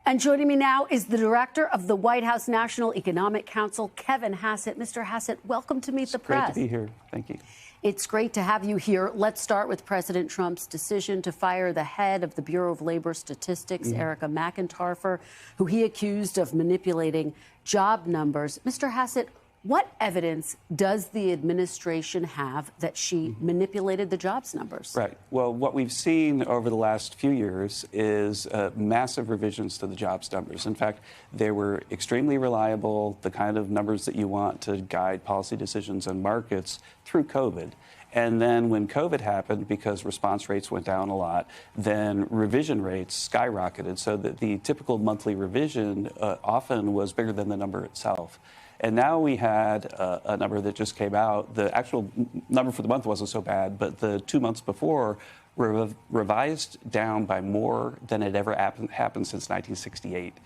And joining me now is the director of the White House National Economic Council, Kevin Hassett. Mr. Hassett, welcome to Meet the Press. Great to be here. Thank you. It's great to have you here. Let's start with President Trump's decision to fire the head of the Bureau of Labor Statistics, Erika McEntarfer, who he accused of manipulating job numbers. Mr. Hassett, what evidence does the administration have that she manipulated the jobs numbers? Right. Well, what we've seen over the last few years is massive revisions to the jobs numbers. In fact, they were extremely reliable, the kind of numbers that you want to guide policy decisions and markets through COVID. And then when COVID happened, because response rates went down a lot, then revision rates skyrocketed so that the typical monthly revision often was bigger than the number itself. And now we had a number that just came out. The actual number for the month wasn't so bad, but the 2 months before were revised down by more than had ever happened since 1968.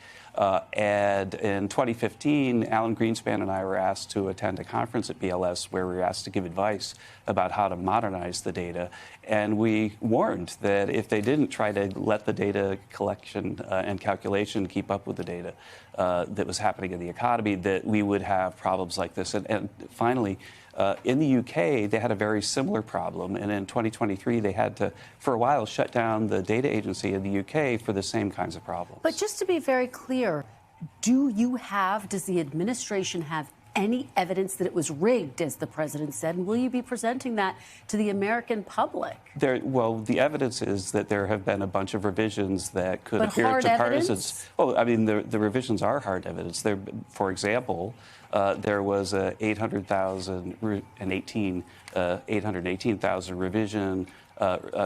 And in 2015, Alan Greenspan and I were asked to attend a conference at BLS where we were asked to give advice about how to modernize the data. And we warned that if they didn't try to let the data collection and calculation keep up with the data that was happening in the economy, that we would have problems like this. And finally, in the UK, they had a very similar problem. And in 2023, they had to, for a while, shut down the data agency in the UK for the same kinds of problems. But just to be very clear, does the administration have any evidence that it was rigged, as the president said? And will you be presenting that to the American public? Well, the evidence is that there have been a bunch of revisions that could appear to partisans. Well, I mean, the revisions are hard evidence. For example, there was a 818,000 revision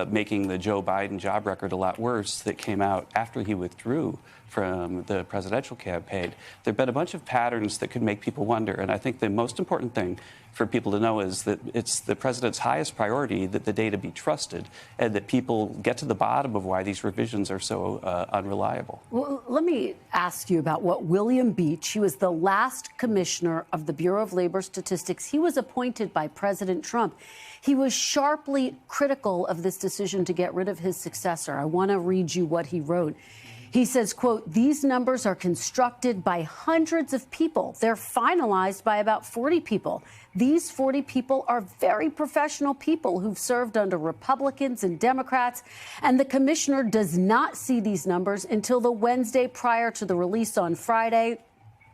making the Joe Biden job record a lot worse that came out after he withdrew from the presidential campaign. There have been a bunch of patterns that could make people wonder. And I think the most important thing for people to know is that it's the president's highest priority that the data be trusted and that people get to the bottom of why these revisions are so unreliable. Well, let me ask you about what William Beach, he was the last commissioner of the Bureau of Labor Statistics. He was appointed by President Trump. He was sharply critical of this decision to get rid of his successor. I want to read you what he wrote. He says, quote, "These numbers are constructed by hundreds of people. They're finalized by about 40 people. These 40 people are very professional people who've served under Republicans and Democrats, and the commissioner does not see these numbers until the Wednesday prior to the release on Friday.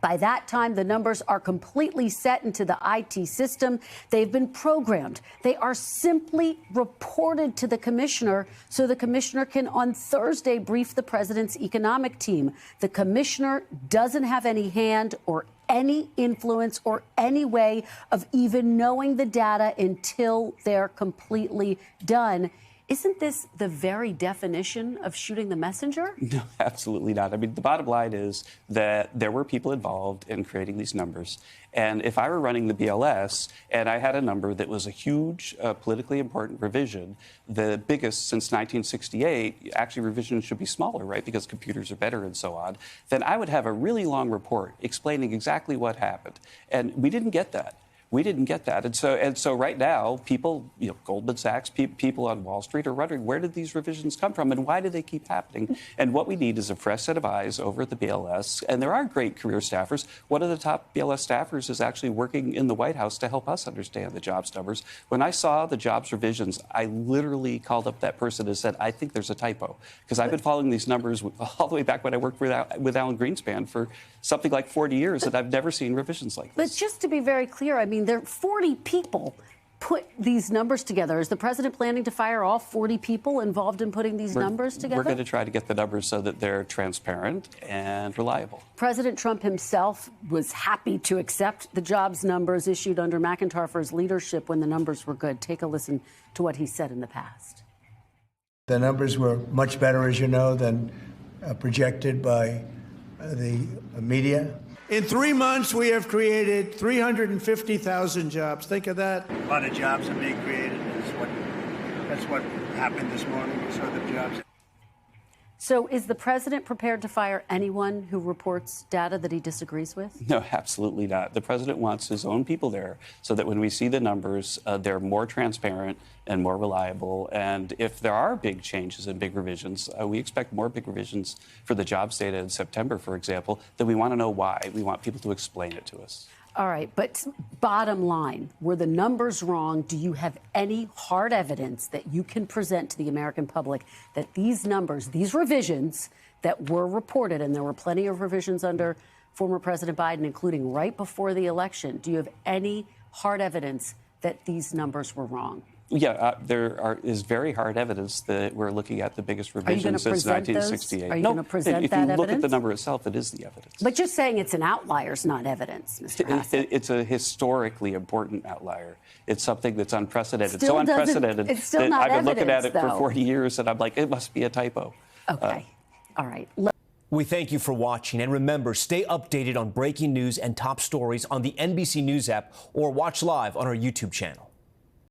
By that time, the numbers are completely set into the IT system. They've been programmed. They are simply reported to the commissioner so the commissioner can on Thursday brief the president's economic team. The commissioner doesn't have any hand or any influence or any way of even knowing the data until they're completely done." Isn't this the very definition of shooting the messenger? No, absolutely not. I mean, the bottom line is that there were people involved in creating these numbers. And if I were running the BLS and I had a number that was a huge politically important revision, the biggest since 1968, actually revisions should be smaller, right, because computers are better and so on, then I would have a really long report explaining exactly what happened. And we didn't get that. We didn't get that. And so right now, people, Goldman Sachs, people on Wall Street are wondering, where did these revisions come from and why do they keep happening? And what we need is a fresh set of eyes over at the BLS. And there are great career staffers. One of the top BLS staffers is actually working in the White House to help us understand the jobs numbers. When I saw the jobs revisions, I literally called up that person and said, I think there's a typo. Because I've been following these numbers all the way back when I worked with Alan Greenspan for something like 40 years, and I've never seen revisions like this. But just to be very clear, I mean, 40 people put these numbers together. Is the president planning to fire all 40 people involved in putting these numbers together? We're going to try to get the numbers so that they're transparent and reliable. President Trump himself was happy to accept the jobs numbers issued under McEntarfer's leadership when the numbers were good. Take a listen to what he said in the past. The numbers were much better, as you know, than projected by the media. In 3 months, we have created 350,000 jobs. Think of that. A lot of jobs are being created. That's what happened this morning. We saw the jobs. So is the president prepared to fire anyone who reports data that he disagrees with? No, absolutely not. The president wants his own people there so that when we see the numbers, they're more transparent and more reliable. And if there are big changes and big revisions, we expect more big revisions for the jobs data in September, for example, then we want to know why. We want people to explain it to us. All right, but bottom line, were the numbers wrong? Do you have any hard evidence that you can present to the American public that these numbers, these revisions that were reported, and there were plenty of revisions under former President Biden, including right before the election, do you have any hard evidence that these numbers were wrong? Yeah, there is very hard evidence that we're looking at the biggest revision since 1968. Are you going to present that evidence? If you look at the number itself, it is the evidence. But you're saying it's an outlier, it's not evidence, Mr. Hassett. It's a historically important outlier. It's something that's unprecedented. Still so unprecedented it's still that not I've been looking at evidence, it for though. 40 years, and I'm like, it must be a typo. Okay. All right. We thank you for watching, and remember, stay updated on breaking news and top stories on the NBC News app or watch live on our YouTube channel.